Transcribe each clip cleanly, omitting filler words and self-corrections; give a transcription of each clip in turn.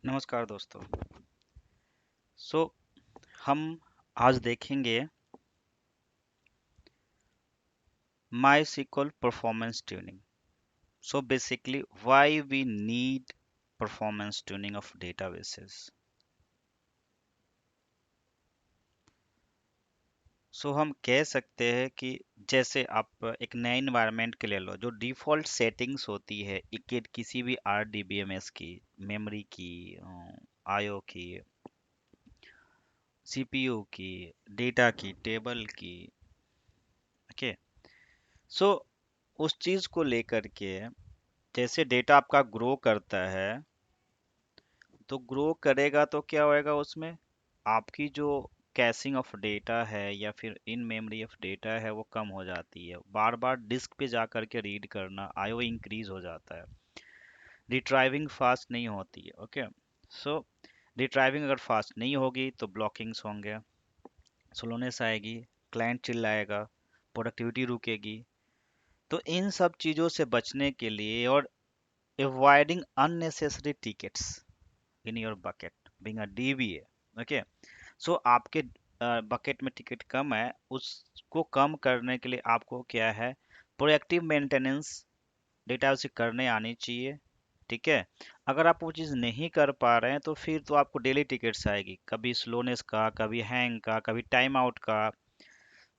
नमस्कार दोस्तों। सो हम आज देखेंगे MySQL performance tuning. So basically why we need performance tuning of databases. सो हम कह सकते हैं कि जैसे आप एक नए इन्वायरमेंट के ले लो, जो डिफ़ॉल्ट सेटिंग्स होती है किसी भी RDBMS की, मेमोरी की, आईओ की, सीपीयू की, डेटा की, टेबल की, ओके। सो उस चीज़ को लेकर के जैसे डेटा आपका ग्रो करता है, तो ग्रो करेगा तो क्या होएगा उसमें, आपकी जो कैशिंग ऑफ डेटा है या फिर इन मेमोरी ऑफ डेटा है वो कम हो जाती है। बार बार डिस्क पे जा करके रीड करना, आईओ इंक्रीज हो जाता है। रिट्राइविंग फास्ट नहीं होती है, ओके। सो रिट्राइविंग अगर फास्ट नहीं होगी तो ब्लॉकिंग्स होंगे, स्लोनेस आएगी, क्लाइंट चिल्लाएगा, प्रोडक्टिविटी रुकेगी। तो इन सब चीज़ों से बचने के लिए और avoiding unnecessary tickets in your bucket being a DBA, okay. So आपके बकेट में टिकट कम है, उसको कम करने के लिए आपको क्या है, प्रोएक्टिव मेंटेनेंस डेटा उसे करने आनी चाहिए। ठीक है। अगर आप वो चीज़ नहीं कर पा रहे हैं तो फिर तो आपको डेली टिकट्स आएगी, कभी स्लोनेस का, कभी हैंग का, कभी टाइम आउट का।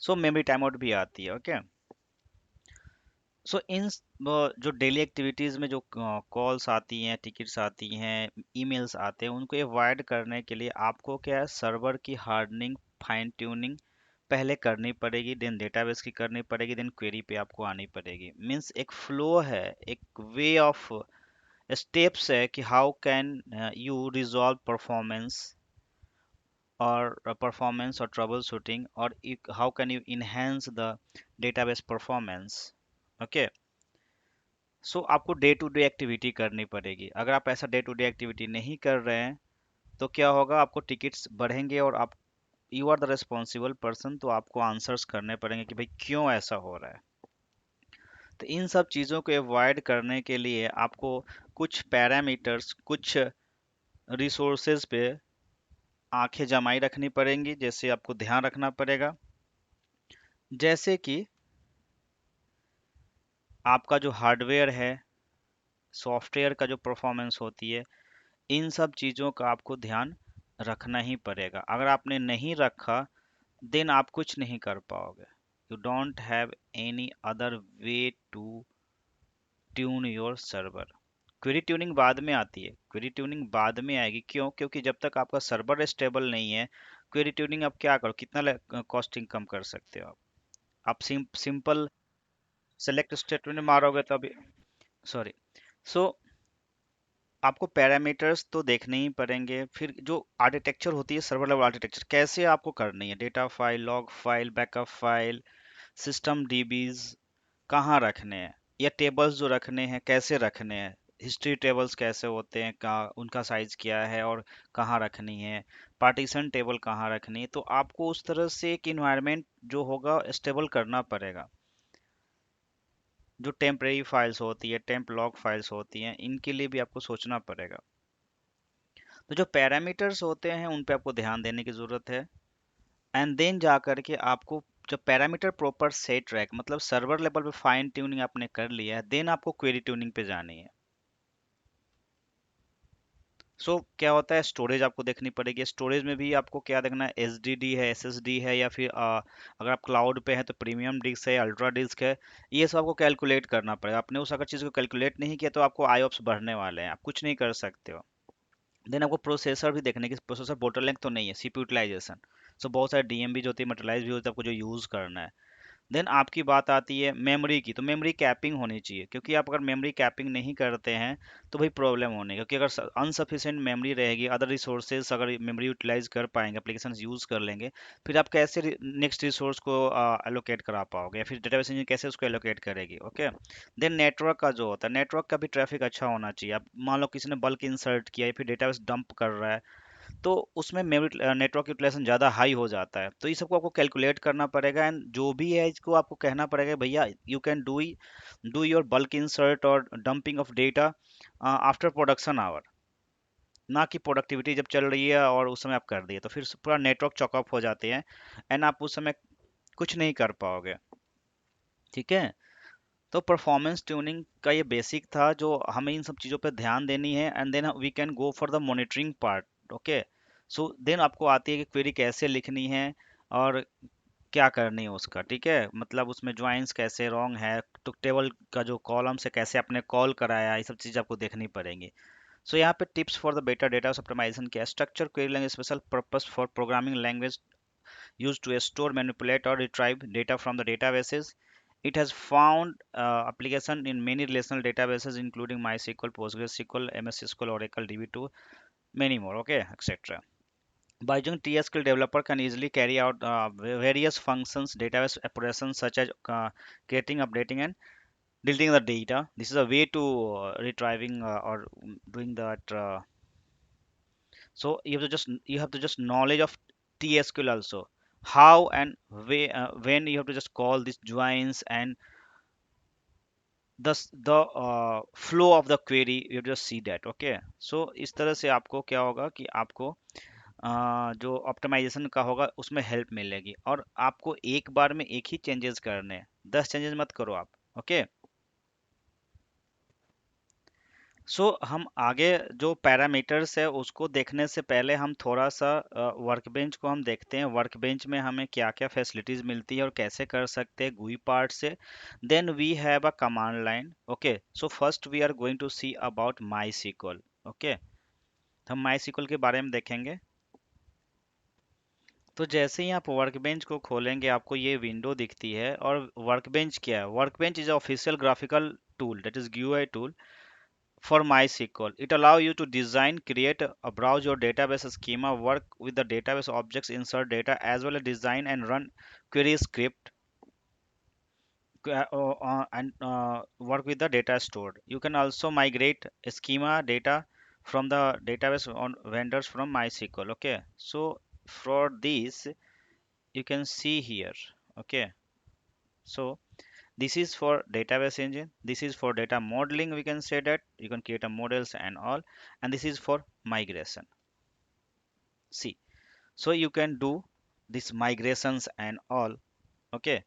सो मेमोरी टाइम आउट भी आती है, ओके। सो जो डेली एक्टिविटीज़ में जो कॉल्स आती हैं, टिकट्स आती हैं, ईमेल्स आते हैं, उनको अवॉइड करने के लिए आपको क्या है, सर्वर की हार्डनिंग, फाइन ट्यूनिंग पहले करनी पड़ेगी, देन डेटाबेस की करनी पड़ेगी, देन क्वेरी पे आपको आनी पड़ेगी। मीन्स एक फ्लो है, एक वे ऑफ स्टेप्स है कि how can you resolve performance और परफॉर्मेंस और ट्रबल शूटिंग, और how can you enhance the database performance, okay. So आपको डे टू डे एक्टिविटी करनी पड़ेगी। अगर आप ऐसा डे टू डे एक्टिविटी नहीं कर रहे हैं तो क्या होगा, आपको टिकट्स बढ़ेंगे और आप, you are the responsible person, तो आपको आंसर्स करने पड़ेंगे कि भाई क्यों ऐसा हो रहा है। तो इन सब चीज़ों को अवॉइड करने के लिए आपको कुछ पैरामीटर्स, कुछ रिसोर्सेज पे आंखें जमाई रखनी पड़ेंगी, जैसे आपको ध्यान रखना पड़ेगा। जैसे कि आपका जो हार्डवेयर है, सॉफ्टवेयर का जो परफॉर्मेंस होती है, इन सब चीज़ों का आपको ध्यान रखना ही पड़ेगा। अगर आपने नहीं रखा देन आप कुछ नहीं कर पाओगे। You don't have any other way to tune your server. Query tuning बाद में आती है, क्वेरी ट्यूनिंग बाद में आएगी, क्यों? क्योंकि जब तक आपका सर्वर स्टेबल नहीं है, क्वेरी ट्यूनिंग आप क्या करो, कितना कॉस्टिंग कम कर सकते हो आप सिंपल सेलेक्ट स्टेटमेंट मारोगे तो अभी, सॉरी। सो आपको पैरामीटर्स तो देखने ही पड़ेंगे। फिर जो आर्किटेक्चर होती है, सर्वर लेवल आर्किटेक्चर कैसे आपको करनी है, data file, log file, backup file, system DBs कहाँ रखने हैं, या टेबल्स जो रखने हैं कैसे रखने हैं, हिस्ट्री टेबल्स कैसे होते हैं, का उनका साइज क्या है और कहाँ रखनी है, पार्टीशन टेबल कहाँ रखनी है। तो आपको उस तरह से एक इन्वायरमेंट जो होगा स्टेबल करना पड़ेगा। जो टेम्परेरी फाइल्स होती है, टेम्प लॉग फाइल्स होती हैं, इनके लिए भी आपको सोचना पड़ेगा। तो जो पैरामीटर्स होते हैं उन पे आपको ध्यान देने की ज़रूरत है। एंड देन जा करके आपको, जब पैरामीटर प्रॉपर सेट रहे, मतलब सर्वर लेवल पे फाइन ट्यूनिंग आपने कर लिया है, देन आपको क्वेरी ट्यूनिंग पे जानी है। सो क्या होता है, स्टोरेज आपको देखनी पड़ेगी। स्टोरेज में भी आपको क्या देखना है, एसडीडी है, एसएसडी है, या फिर अगर आप क्लाउड पे हैं तो प्रीमियम डिस्क है, अल्ट्रा डिस्क है। ये सब आपको कैलकुलेट करना पड़ेगा। आपने उस अगर चीज़ को कैलकुलेट नहीं किया तो आपको आईओप्स बढ़ने वाले हैं, आप कुछ नहीं कर सकते हो। देन आपको प्रोसेसर भी देखने की, प्रोसेसर बोटलनेक तो नहीं है, सीपी यूटिलाइजेशन। सो बहुत सारे डीएमबी जो होती है, मटेरियलाइज भी होती है, आपको जो यूज़ करना है। देन आपकी बात आती है मेमोरी की, तो मेमोरी कैपिंग होनी चाहिए, क्योंकि आप अगर मेमोरी कैपिंग नहीं करते हैं तो भाई प्रॉब्लम होने, क्योंकि अगर अनसफिशिएंट मेमोरी रहेगी, अदर रिसोर्सेज अगर मेमोरी यूटिलाइज कर पाएंगे, एप्लीकेशन यूज़ कर लेंगे, फिर आप कैसे नेक्स्ट रिसोर्स को एलोकेट करा पाओगे, या फिर डेटाबेस इंजन कैसे उसको एलोकेट करेगी, ओके। देन नेटवर्क का जो होता है, नेटवर्क का भी ट्रैफिक अच्छा होना चाहिए। आप मान लो किसी ने बल्क इंसर्ट किया या फिर डेटाबेस डंप कर रहा है, तो उसमें मेमोरी नेटवर्क यूटिलाइजेशन ज़्यादा हाई हो जाता है। तो ये सबको आपको कैलकुलेट करना पड़ेगा, एंड जो भी है इसको आपको कहना पड़ेगा, भैया you can do your bulk insert और dumping of data after production hour, ना कि प्रोडक्टिविटी जब चल रही है और उस समय आप कर दिए तो फिर पूरा नेटवर्क चॉक ऑफ हो जाते हैं एंड आप उस समय कुछ नहीं कर पाओगे। ठीक है, तो परफॉर्मेंस ट्यूनिंग का ये बेसिक था जो हमें इन सब चीज़ों पे ध्यान देनी है and then we can go for the monitoring part. Okay, so then आपको आती है कि क्वेरी कैसे लिखनी है और क्या करनी है उसका। ठीक है, मतलब उसमें ज्वाइंस कैसे रॉन्ग है, तो टेबल का जो कॉलम्स है कैसे आपने कॉल कराया, ये सब चीज़ आपको देखनी पड़ेंगी। सो यहाँ पे tips for the better data optimisation क्या है, structure query language special purpose for programming language used to store, manipulate, or retrieve data from the databases. It has found application in many relational databases, including MySQL, PostgreSQL, MS SQL, Oracle, DB2, many more, okay, etc. By using TSQL, developer can easily carry out various functions, database operations such as creating, updating, and deleting the data. This is a way to retrieving or doing that. So you have to just knowledge of TSQL also, how and when you have to just call these joins and the flow of the query, you just see that. Okay, so इस तरह से आपको क्या होगा कि आपको जो optimisation का होगा उसमें हेल्प मिलेगी और आपको एक बार में एक ही चेंजेस करने हैं, 10 चेंजेस मत करो आप। ओके, सो हम आगे जो पैरामीटर्स है उसको देखने से पहले हम थोड़ा सा वर्कबेंच को हम देखते हैं। वर्कबेंच में हमें क्या क्या फैसिलिटीज मिलती है और कैसे कर सकते हैं गुई पार्ट से। Then we have a command line. Okay, so first we are going to see about MySQL. Okay, हम माई सीक्वल के बारे में देखेंगे। तो जैसे ही आप वर्कबेंच को खोलेंगे आपको ये विंडो दिखती है। और वर्कबेंच क्या है? Workbench is official graphical tool, that is GUI tool for MySQL. It allows you to design, create, browse your database schema, work with the database objects, insert data, as well as design and run query script and work with the data stored. You can also migrate schema data from the database on vendors from MySQL. Okay, so for this you can see here. Okay, so this is for database engine, this is for data modeling, we can say that you can create a models and all, and this is for migration. See, so you can do these migrations and all. Okay,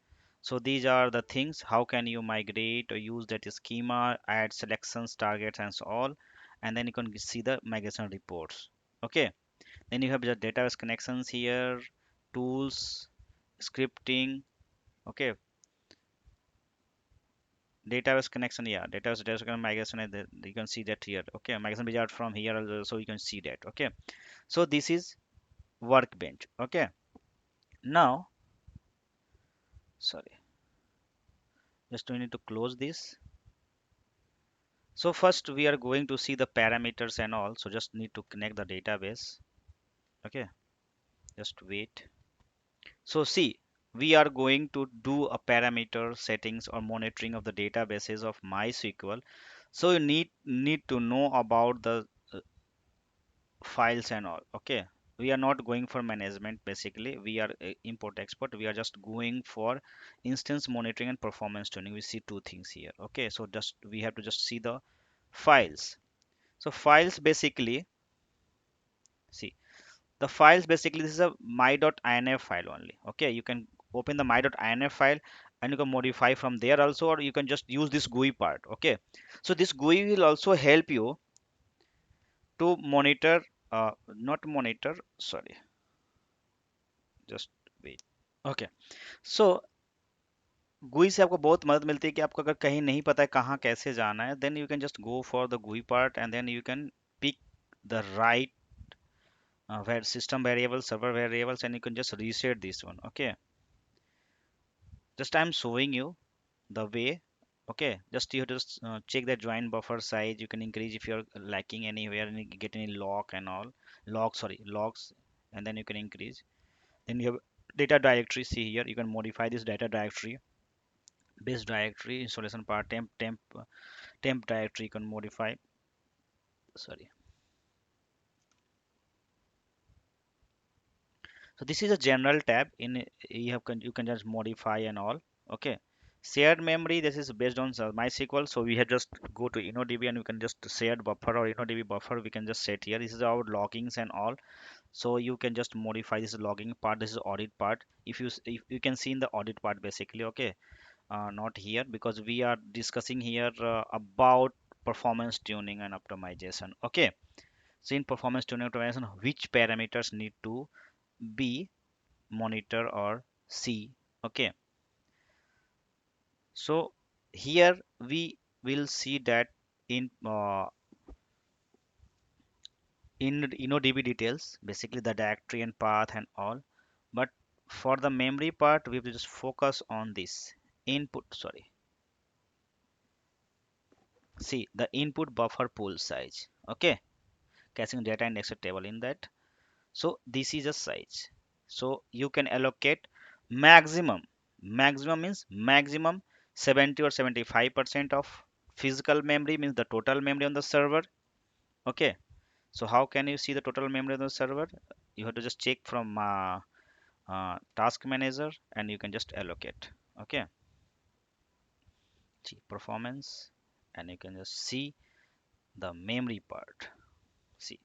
so these are the things how can you migrate or use that schema, add selections, targets and so all, and then you can see the migration reports. Okay, then you have the database connections here, tools, scripting. Okay, database connection, yeah, database connection, migration, and you can see that here. Okay, migration wizard from here also, so you can see that. Okay, so this is workbench. Okay, now, sorry, just we need to close this. So first we are going to see the parameters and all, so just need to connect the database. Okay, just wait. So see, we are going to do a parameter settings or monitoring of the databases of MySQL. So you need to know about the files and all. Okay, we are not going for management. Basically we are import export, we are just going for instance monitoring and performance tuning. We see two things here. Okay, so just we have to just see the files. So files basically, see, the files basically, this is a my.inf file only. Okay, you can open the my.inf file and you can modify from there also, or you can just use this GUI part. Okay, so this GUI will also help you to monitor, not monitor, sorry, just wait. Okay, so GUI से आपको बहुत मदद मिलती है कि आपको अगर कहीं नहीं पता है कहाँ कैसे जाना है, then you can just go for the GUI part and then you can pick the right where system variables, server variables, and you can just reset this one. Okay, just I'm showing you the way. Okay, just you have to just, check the join buffer size. You can increase if you're lacking anywhere and you get any lock and all, logs, and then you can increase. Then you have data directory. See here, you can modify this data directory, base directory, installation part, temp directory you can modify. Sorry, so this is a general tab in, you can just modify and all. Okay, Shared memory, this is based on MySQL. So we have just go to InnoDB and we can just shared buffer or InnoDB buffer. We can just set here. This is our loggings and all. So you can just modify this logging part. This is audit part. If you can see in the audit part basically, okay, not here because we are discussing here about performance tuning and optimization. Okay, so in performance tuning optimization, which parameters need to be monitor or see? Okay, so here we will see that in DB details, basically the directory and path and all. But for the memory part, we will just focus on this input. Sorry, see the input buffer pool size. Okay, caching data and extra table in that. So this is a size. So you can allocate maximum. Maximum means maximum 70 or 75% of physical memory, means the total memory on the server. Okay. So how can you see the total memory on the server? You have to just check from task manager and you can just allocate. Okay. See performance and you can just see the memory part. See.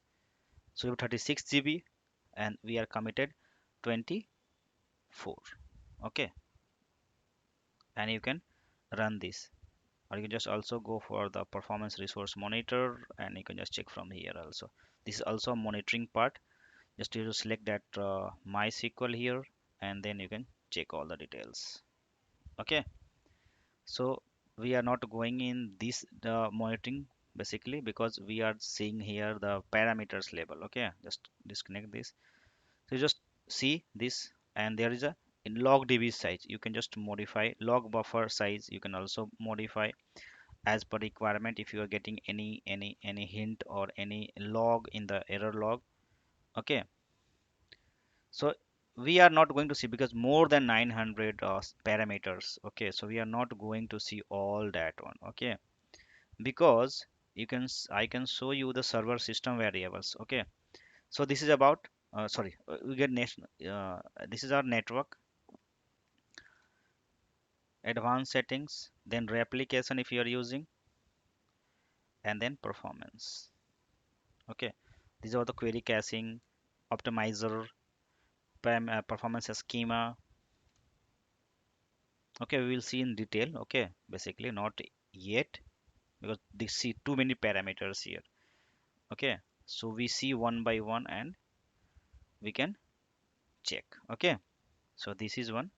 So you have 36 GB and we are committed 24. Okay, and you can run this, or you can just also go for the performance resource monitor and you can just check from here also. This is also a monitoring part. Just you to select that MySQL here and then you can check all the details. Okay, so we are not going in this the monitoring basically because we are seeing here the parameters label. Okay, just disconnect this. So you just see this and there is a in log db size you can just modify log buffer size, you can also modify as per requirement if you are getting any hint or any log in the error log. Okay, so we are not going to see because more than 900 parameters. Okay, so we are not going to see all that one. Okay, because I can show you the server system variables. Okay, so this is about sorry we get next this is our network advanced settings, then replication if you are using, and then performance. Okay, these are the query caching, optimizer, performance schema. Okay, we will see in detail. Okay, basically not yet because they see too many parameters here. Okay, so we see one by one and we can check. Okay, so this is one.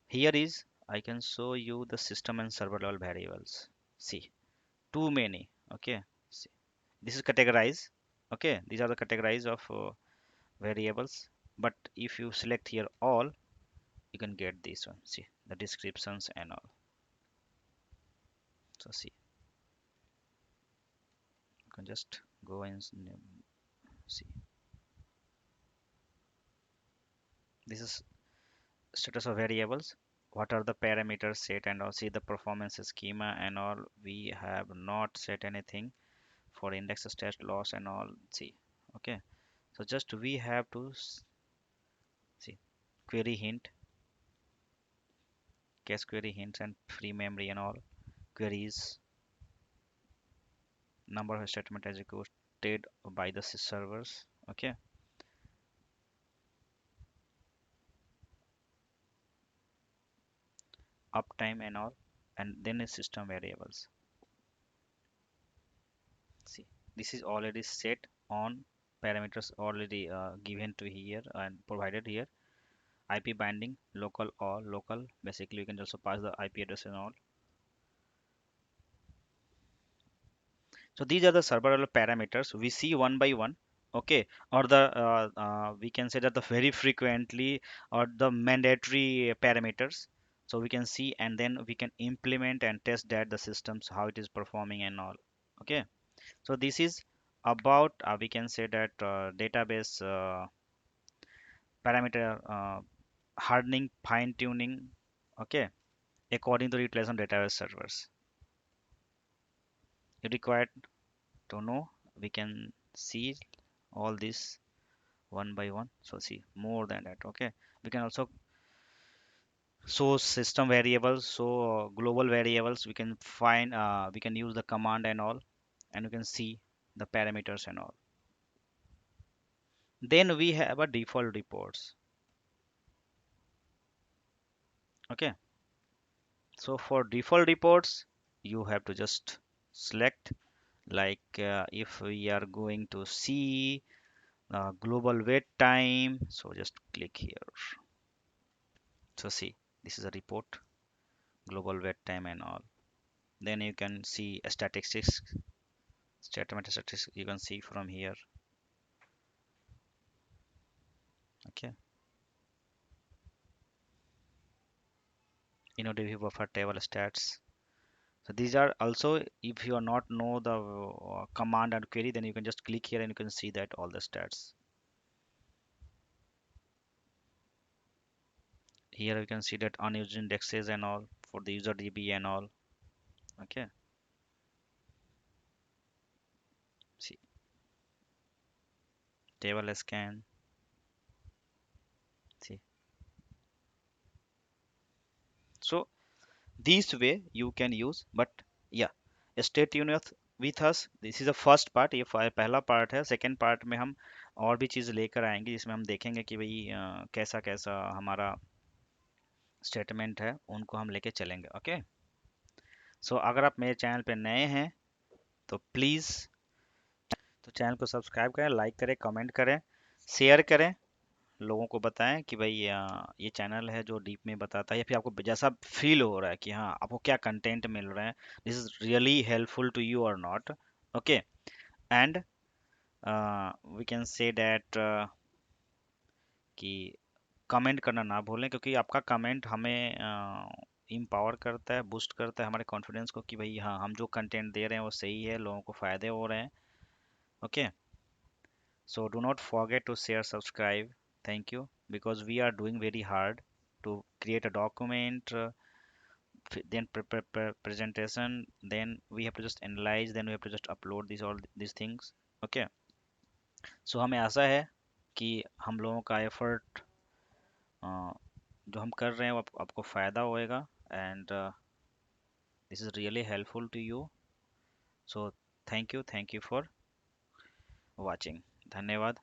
Here is I can show you the system and server level variables. See, too many. Okay, see, this is categorize. Okay, these are the categorize of variables, but if you select here all you can get this one. See the descriptions and all. So see, you can just go and see, this is status of variables, what are the parameters set and all. See the performance schema and all, we have not set anything for index stat loss and all. See, okay, so just we have to see query hint, cache query hints and free memory and all queries, number of statement executed by the servers. Okay, uptime and all, and then is system variables. See, this is already set on parameters already given to here and provided here. IP binding local or local, basically you can also pass the IP address and all. So these are the server level parameters we see one by one. Okay, or the we can say that the very frequently or the mandatory parameters, so we can see and then we can implement and test that the systems how it is performing and all. Okay, so this is about we can say that database parameter hardening, fine tuning. Okay, according to utilization database servers you required to know. We can see all this one by one. So see more than that. Okay, we can also So system variables, so global variables, we can find, we can use the command and all, and we can see the parameters and all. Then we have a default reports. Okay, so for default reports, you have to just select, like if we are going to see global wait time, so just click here. So see, this is a report, global wait time and all. Then you can see statistics, statement statistics, you can see from here. Okay, InnoDB buffer table stats. So these are also, if you are not know the command and query, then you can just click here and you can see that all the stats. Here you can see that unused indexes and all for the user DB and all. Okay, see, table scan. See, so this way you can use, but yeah, stay tuned with us. This is the first part, ये पहला part है. Second part में हम और भी चीज़ लेकर आएंगे, जिसमें हम देखेंगे कि भाई कैसा कैसा हमारा स्टेटमेंट है, उनको हम लेके चलेंगे. ओके, सो अगर आप मेरे चैनल पे नए हैं तो प्लीज़, तो चैनल को सब्सक्राइब करें, लाइक करें, कमेंट करें, शेयर करें, लोगों को बताएं कि भाई ये चैनल है जो डीप में बताता है, या फिर आपको जैसा फील हो रहा है कि हाँ आपको क्या कंटेंट मिल रहा है, this is really helpful to you और not. Okay, and we can say that कि कमेंट करना ना भूलें, क्योंकि आपका कमेंट हमें इम्पावर करता है, बूस्ट करता है हमारे कॉन्फिडेंस को कि भाई हाँ हम जो कंटेंट दे रहे हैं वो सही है, लोगों को फ़ायदे हो रहे हैं. Okay, so do not forget to share, subscribe. Thank you, because we are doing very hard to create a document, then prepare presentation, then we have to just analyze, then we have to just upload these all these things. Okay, so हमें आशा है कि हम लोगों का effort जो हम कर रहे हैं वो आपको फ़ायदा होएगा, and this is really helpful to you. So thank you for watching. धन्यवाद.